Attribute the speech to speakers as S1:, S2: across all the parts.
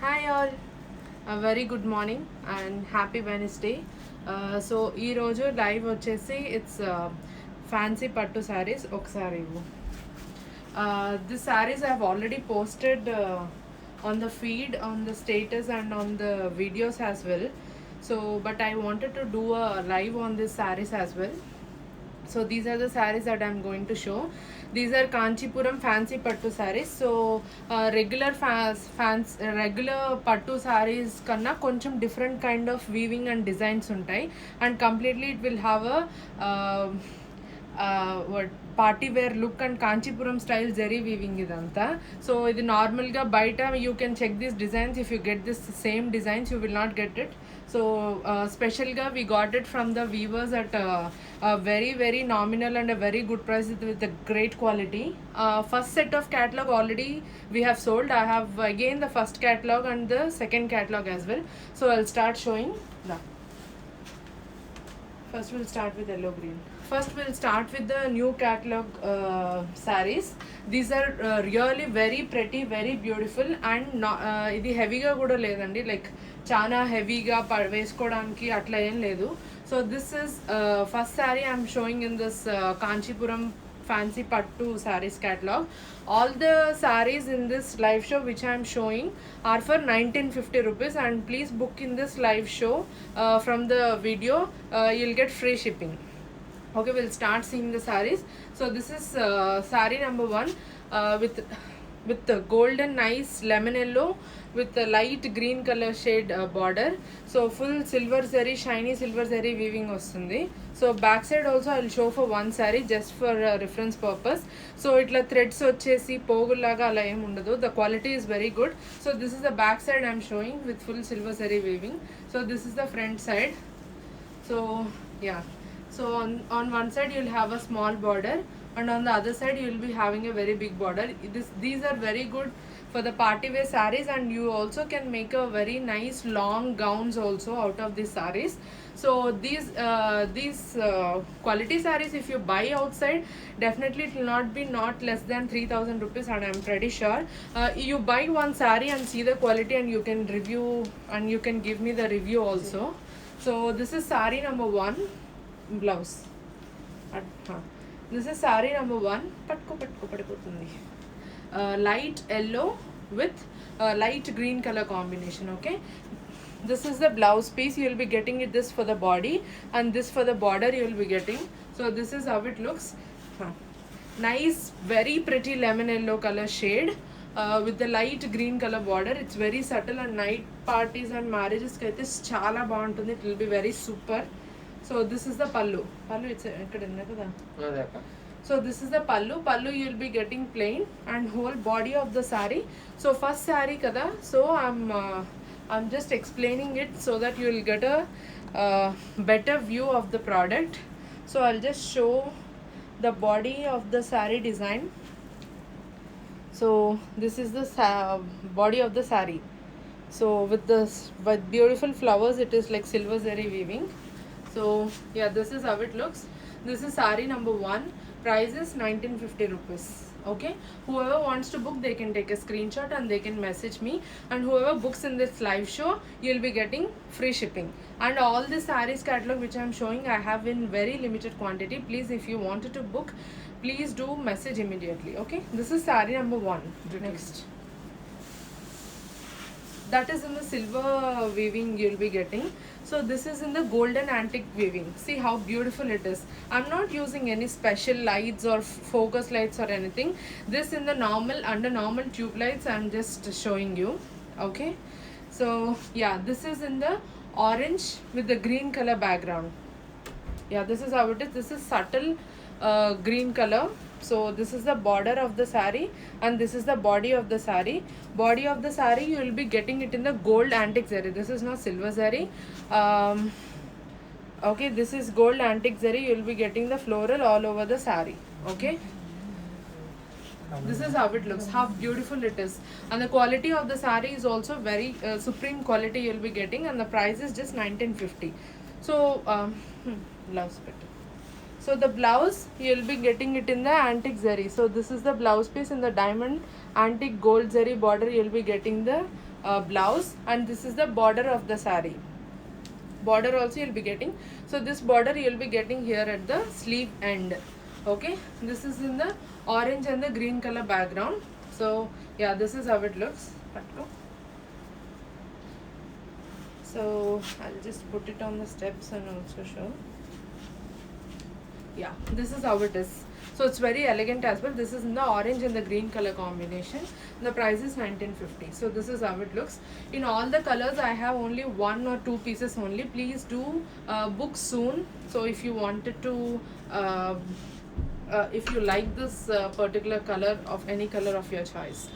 S1: Hi all, a very good morning and happy Wednesday. So ఈరోజు live వచ్చేసి it's fancy పట్టు శారీస్ ఒకసారి ఇవ్వు. This sarees I have already posted on the feed, on the status and on the videos as well. So but I wanted to do a live on this sarees as well. So these are the sarees that I'm going to show. These are Kanchipuram fancy pattu sarees. So regular pattu sarees kanna koncham different kind of weaving and designs untai, and completely it will have a what party wear look and Kanchipuram style zari weaving idanta. So ఇది normal గా బయట you can check these designs. If you get this same designs you will not get it. So special ga we got it from the weavers at a very nominal and a very good price with a great quality. First set of catalog already we have sold. I have again the first catalog and the second catalog as well. So I'll start showing now. First we'll start with yellow green. First we'll start with the new catalog sarees. These are really very pretty, very beautiful, and ఇది హెవీగా కూడా లేదండి, like చాలా హెవీగా వేసుకోవడానికి అట్లా ఏం లేదు. So this is first sari I'm showing in this Kanchipuram fancy pattu sarees catalog. All the sarees in this live show which I am showing are for 1950 rupees, and please book in this live show from the video. You'll get free shipping. Okay, we'll start seeing the sarees. So this is saree number 1 with the golden nice lemon yellow with the light green color shade border. So full silver zari, shiny silver zari weaving వస్తుంది. So back side also I'll show for one saree just for reference purpose. So itla threads వచ్చేసి పోగులాగా అలా ఏం ఉండదు. The quality is very good. So this is the back side I'm showing with full silver zari weaving. So this is the front side. So yeah, so on one side you'll have a small border, and on the other side you will be having a very big border. These are very good for the party wear sarees, and you also can make a very nice long gowns also out of these sarees. So these quality sarees, if you buy outside, definitely it will not be not less than 3000 rupees, and I'm pretty sure you buy one saree and see the quality, and you can review and you can give me the review also. So this is saree number 1 blouse. This is saree number 1. పట్టుకోతుంది. Light yellow with light green color combination. Okay, this is the blouse piece. You will be getting it this for the body, and this for the border you will be getting. So this is how it looks. Nice, very pretty lemon yellow color shade with the light green color border. It's very subtle, and night parties and marriages kaithe chaala baaguntundi. It will be very super. So this is the pallu. It's ikkada unna kada. So this is the pallu. You will be getting plain and whole body of the saree. So first saree kada. So I'm just explaining it so that you will get a better view of the product. So I'll just show the body of the saree design. So this is the body of the saree. So with beautiful flowers, it is like silver zari weaving. So yeah, this is how it looks. This is saree number 1. Price is 1950 rupees. Okay, whoever wants to book, they can take a screenshot and they can message me, and whoever books in this live show, you'll be getting free shipping. And all the sarees catalog which I'm showing, I have in very limited quantity. Please, if you wanted to book, please do message immediately. Okay, this is saree number 1. Next, that is in the silver weaving you'll be getting. So this is in the golden antique weaving. See how beautiful it is. I'm not using any special lights or focus lights or anything. This in the under normal tube lights I'm just showing you. Okay, so yeah, this is in the orange with the green color background. Yeah, this is how it is. This is subtle green color. So this is the border of the saree, and this is the body of the saree. Body of the saree you will be getting it in the gold antique zari. This is not silver zari. Okay, this is gold antique zari. You will be getting the floral all over the saree. Okay, this is how it looks, how beautiful it is, and the quality of the saree is also very supreme quality you will be getting, and the price is just 1950. So blouse better. So the blouse you'll be getting it in the antique zari. So this is the blouse piece in the diamond antique gold zari border. You'll be getting the blouse, and this is the border of the saree. Border also you'll be getting, so this border you'll be getting here at the sleeve end. Okay, this is in the orange and the green color background. So yeah, this is how it looks. So I'll just put it on the steps and also show. Yeah, this is how it is. So it's very elegant as well. This is in the orange and the green color combination. The price is 1950. So this is how it looks. In all the colors, I have only 1 or 2 pieces only. Please do book soon. So if you wanted to, if you like this particular color of any color of your choice.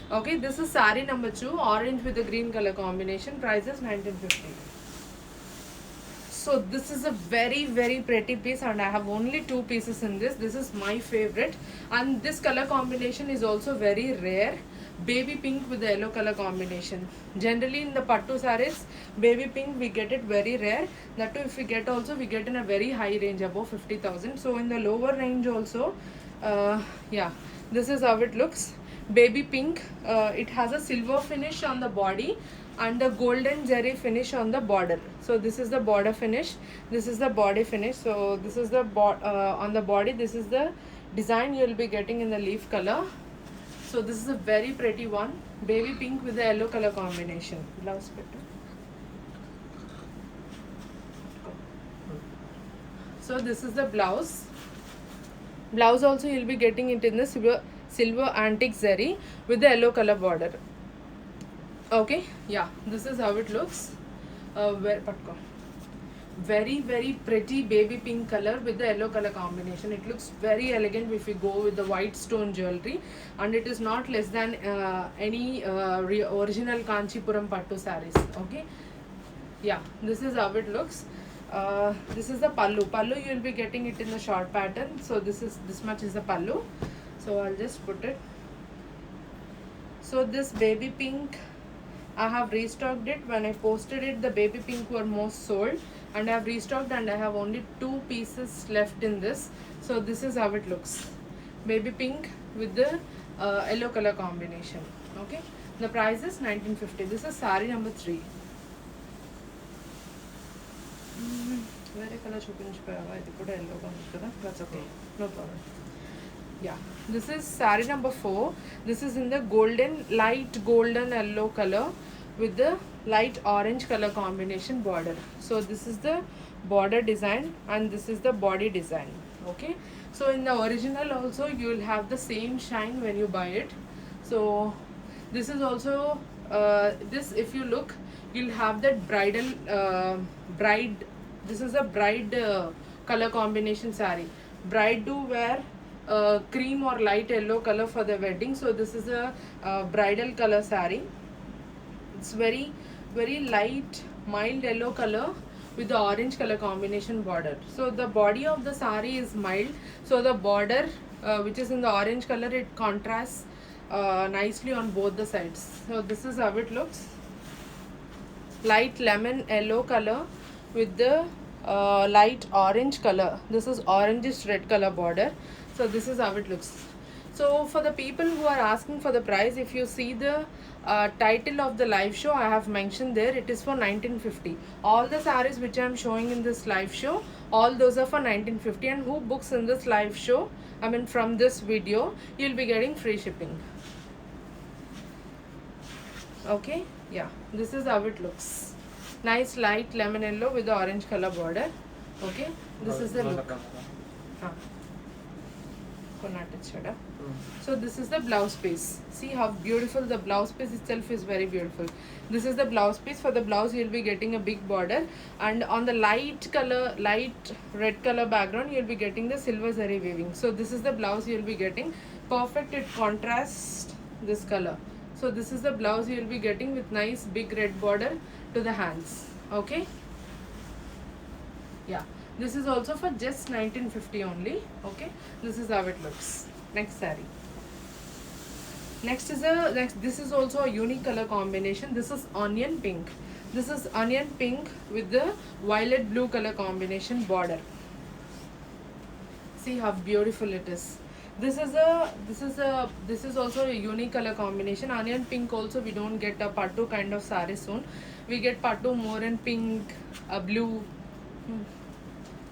S1: Okay, this is saree number 2, orange with the green color combination. Price is 1950. So this is a very pretty piece, and I have only 2 pieces in this. This is my favorite, and this color combination is also very rare. Baby pink with the yellow color combination. Generally in the pattu sarees, baby pink we get it very rare. That too, if we get also, we get in a very high range, above 50,000. So in the lower range also, yeah, this is how it looks. Baby pink, it has a silver finish on the body and the golden zari finish on the border. So this is the border finish, this is the body finish. So this is the on the body, this is the design you will be getting in the leaf color. So this is a very pretty one, baby pink with the yellow color combination. Blouse better. So this is the blouse. Blouse also you will be getting it in the silver antique zari with the yellow color border. Okay, yeah, this is how it looks. Very pretty baby pink color with the yellow color combination. It looks very elegant if you go with the white stone jewelry, and it is not less than any original Kanchipuram pattu sarees. Okay, yeah, this is how it looks. This is the pallu you will be getting it in the short pattern. So this much is the pallu. So I'll just put it. So this baby pink, I have restocked it. When I posted it, the baby pink were most sold, and I have restocked, and I have only 2 pieces left in this. So this is how it looks, baby pink with the yellow color combination. Okay, the price is 1950. This is saree number 3. Very color chupinchipoyava, idi kuda yellow ga undi kada. That's okay, no problem. Yeah, this is saree number 4. This is in the light golden yellow color with the light orange color combination border. So this is the border design, and this is the body design. Okay, so in the original also you will have the same shine when you buy it. So this is also this, if you look, you'll have that bridal bride. This is a bride color combination saree. Bride do wear cream or light yellow color for the wedding. So this is a bridal color saree. It's very light mild yellow color with the orange color combination border. So the body of the saree is mild, so the border which is in the orange color, it contrasts nicely on both the sides. So this is how it looks, light lemon yellow color with the light orange color. This is orangish red color border. So this is how it looks. So for the people who are asking for the price, if you see the title of the live show, I have mentioned there, it is for 1950. All the sarees which I am showing in this live show, all those are for 1950, and who books in this live show, I mean from this video, you'll be getting free shipping. Okay, yeah, this is how it looks. Nice light lemon yellow with the orange color border. Okay, this is the look. So this is the blouse piece. See how beautiful the blouse piece itself is, very beautiful. This is the blouse piece. For the blouse you'll be getting a big border, and on the light red color background you'll be getting the silver zari weaving. So this is the blouse you'll be getting. Perfect, it contrasts this color. So this is the blouse you'll be getting with nice big red border to the hands. Okay, yeah, this is also for just 1950 only. Okay, this is how it looks. Next saree. This is also a unique color combination. This is onion pink. This is onion pink with the violet blue color combination border. See how beautiful it is. This is also a unique color combination. Onion pink also, we don't get a pattu kind of saree soon. We get pattu more in pink, blue, hmm,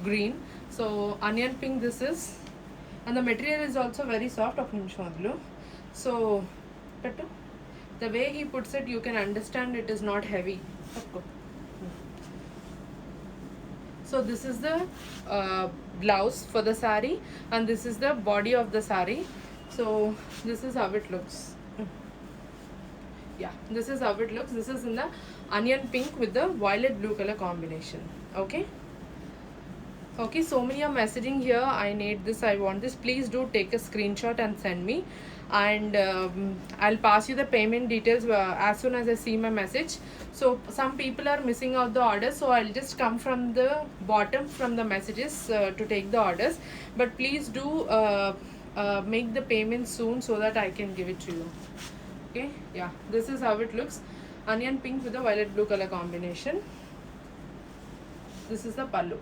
S1: green. So onion pink this is, and the material is also very soft of nimshadlu. So pettu, the way he puts it, you can understand it is not heavy. So this is the blouse for the sari, and this is the body of the sari. So this is how it looks. Yeah, this is how it looks. This is in the onion pink with the violet blue color combination. Okay. Okay, so many are messaging here. I need this, I want this. Please do take a screenshot and send me, and I'll pass you the payment details as soon as I see my message. So some people are missing out the orders, so I'll just come from the bottom from the messages to take the orders. But please do make the payment soon so that I can give it to you. Okay, yeah, this is how it looks. Onion pink with the violet blue color combination. This is the pallu.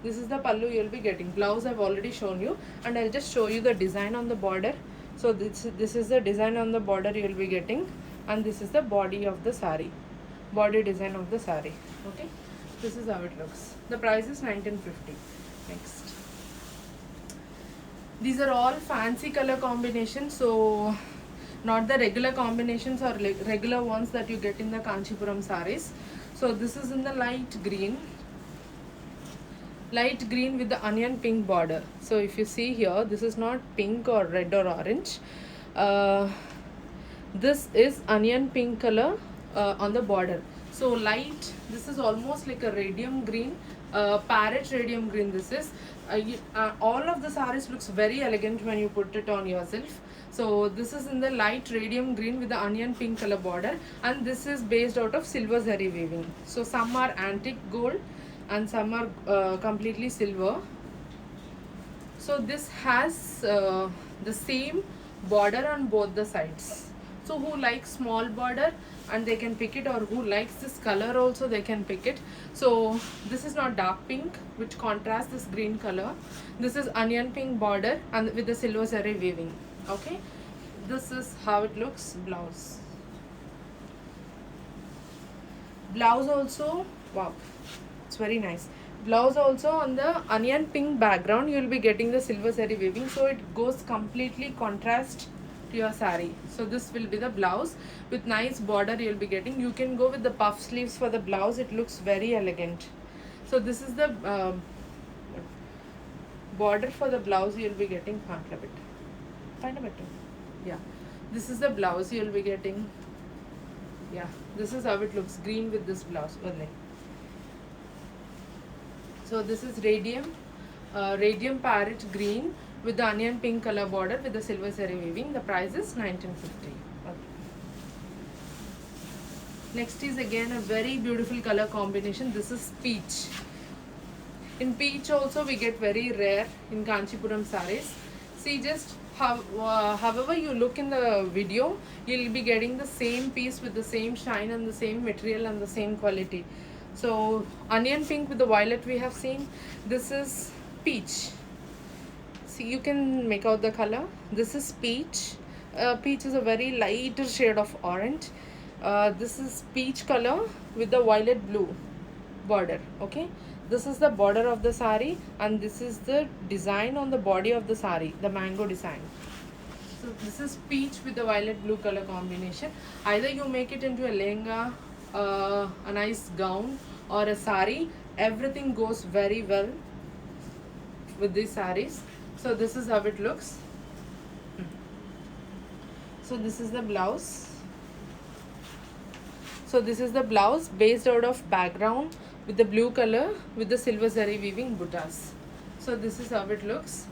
S1: This is the pallu you'll be getting. Blouse I've already shown you, and I'll just show you the design on the border. So this is the design on the border you'll be getting, and this is the body of the sari, body design of the sari. Okay, this is how it looks. The price is 1950. Next, these are all fancy color combinations, so not the regular combinations or regular ones that you get in the Kanchipuram saris. So this is in the light green with the onion pink border. So if you see here, this is not pink or red or orange. This is onion pink color on the border. So light, this is almost like a radium green, parrot radium green. This is all of the saris looks very elegant when you put it on yourself. So this is in the light radium green with the onion pink color border, and this is based out of silver zari weaving. So some are antique gold and some are completely silver. So this has the same border on both the sides. So who likes small border and they can pick it, or who likes this color also they can pick it. So this is not dark pink which contrasts this green color. This is onion pink border and with the silver zari weaving. Okay, this is how it looks. Blouse also, wow, it's very nice. Blouse also on the onion pink background, you will be getting the silver zari weaving, so it goes completely contrast to your sari. So this will be the blouse with nice border you will be getting. You can go with the puff sleeves for the blouse, it looks very elegant. So this is the border for the blouse you will be getting. Find a bit. Yeah, this is the blouse you will be getting. Yeah, this is how it looks, green with this blouse only. So this is radium parrot green with the onion pink color border with the silver zari weaving. The price is 1950. Okay. Next is again a very beautiful color combination. This is peach. In peach also we get very rare in Kanchipuram saris. See, just however you look in the video, you'll be getting the same piece with the same shine and the same material and the same quality. So onion pink with the violet we have seen. This is peach. See, you can make out the color. This is peach. Peach is a very lighter shade of orange. This is peach color with the violet blue border. Okay, this is the border of the sari, and this is the design on the body of the sari, the mango design. So this is peach with the violet blue color combination. Either you make it into a lehenga, a nice gown, or a sari. Everything goes very well with these saris. So this is how it looks. So this is the blouse. So this is the blouse based out of background with the blue color with the silver zari weaving buttas. So this is how it looks.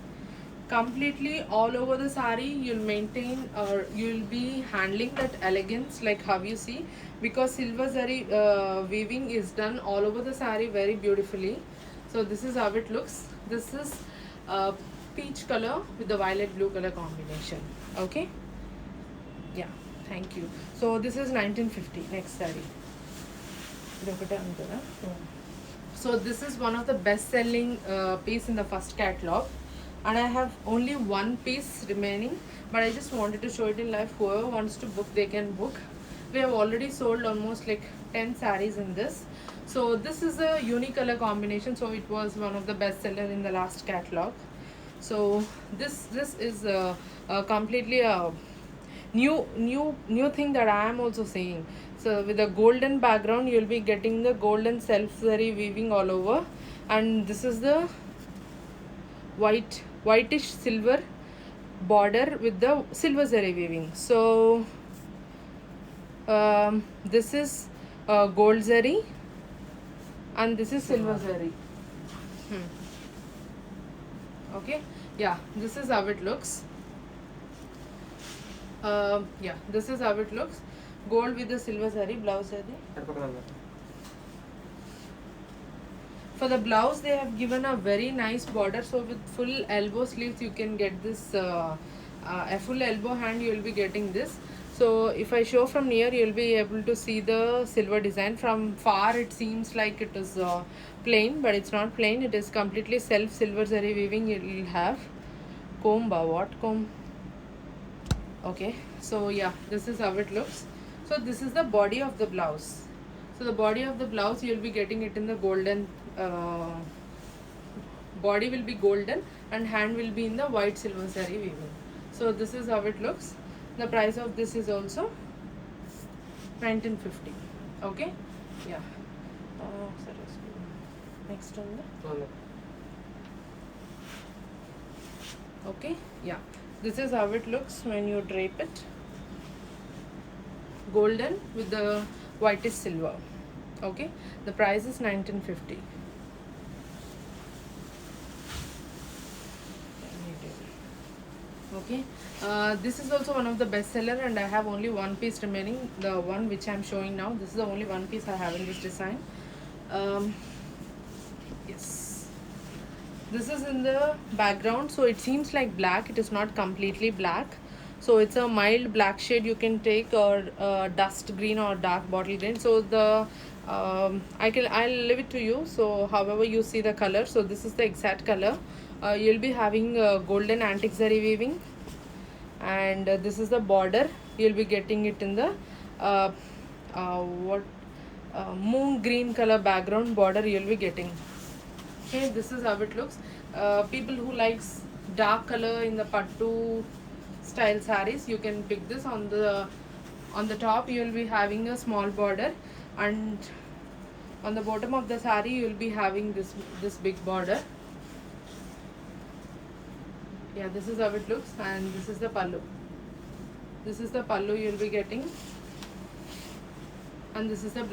S1: Completely all over the sari you'll maintain, or you'll be handling that elegance like how you see, because silver zari weaving is done all over the sari very beautifully. So this is how it looks. This is peach color with the violet blue color combination. Okay, yeah, thank you. So this is 1950. Next sari. So this is one of the best selling piece in the first catalog. and I have only one piece remaining, but I just wanted to show it in live. Whoever wants to book, they can book. We have already sold almost like 10 sarees in this. So this is a unique color combination, so it was one of the best seller in the last catalog. So this is completely a new thing that I am also seeing. So with a golden background, you'll be getting the golden self zari weaving all over, and this is the whitish silver border with the silver zari weaving. So this is gold zari, and this is silver zari. Okay, yeah, this is how it looks. Yeah, this is how it looks. Gold with the silver zari, blouse zari. For the blouse, they have given a very nice border. So with full elbow sleeves, you can get this. A full elbow hand, you will be getting this. So if I show from near, you will be able to see the silver design. From far, it seems like it is plain, but it's not plain. It is completely self silver zari weaving. You will have comb. What comb? Okay, so yeah, this is how it looks. So this is the body of the blouse. So the body of the blouse, you'll be getting it in the golden, body will be golden and hand will be in the white silver saree weaving. So this is how it looks. The price of this is also 1950. Okay, yeah. Sorry, next one. Okay, yeah, this is how it looks when you drape it. Golden with the whitish silver. Okay, the price is 1950. Okay, this is also one of the best seller, and I have only one piece remaining, the one which I am showing now. This is the only one piece I have in this design. Yes, this is in the background, so it seems like black. It is not completely black, so it's a mild black shade you can take, or dust green or dark bottle green. So the I'll leave it to you. So however you see the color, so this is the exact color. You'll be having golden antique zari weaving, and this is the border. You'll be getting it in the uh, what moon green color background border you'll be getting. Okay, this is how it looks. People who likes dark color in the pattu style sarees, you can pick this. On the top you will be having a small border, and on the bottom of the saree you will be having this big border. Yeah, this is how it looks, and this is the pallu. This is the pallu you will be getting, and this is the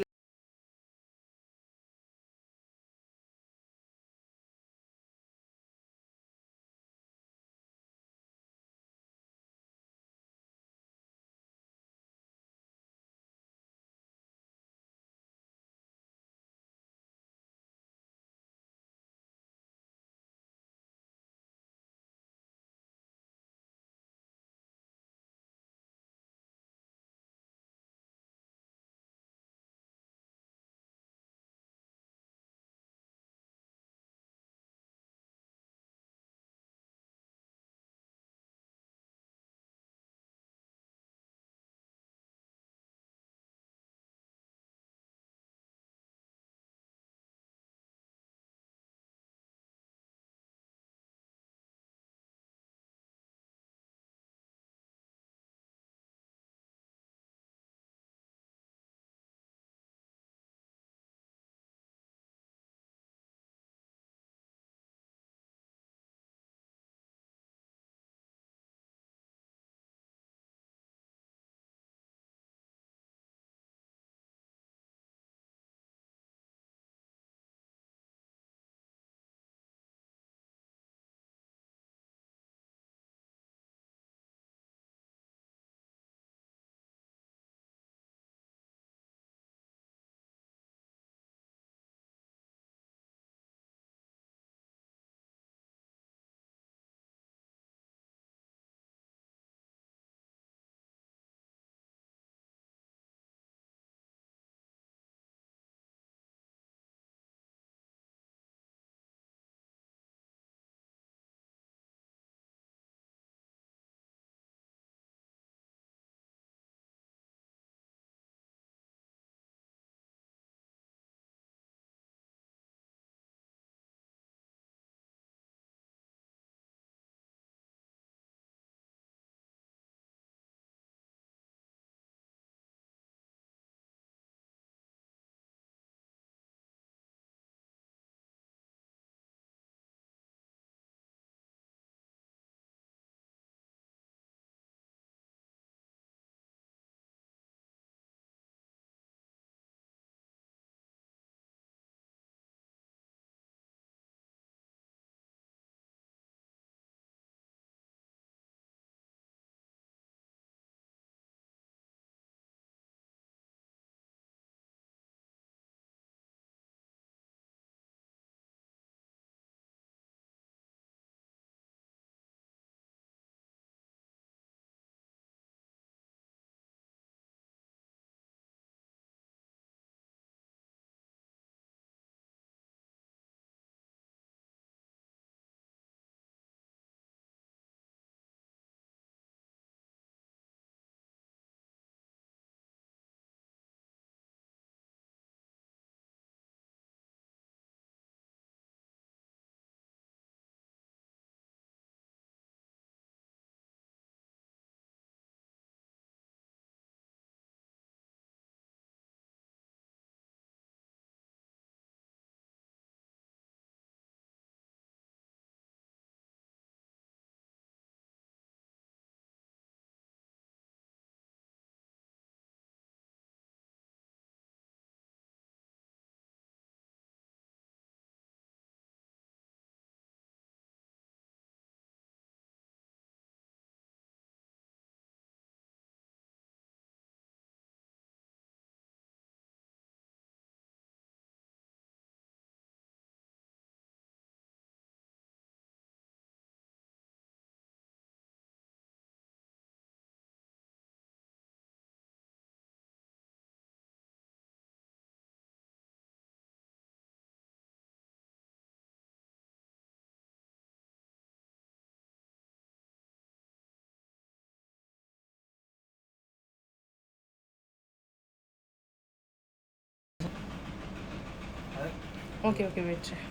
S1: okay okay wait చేయి.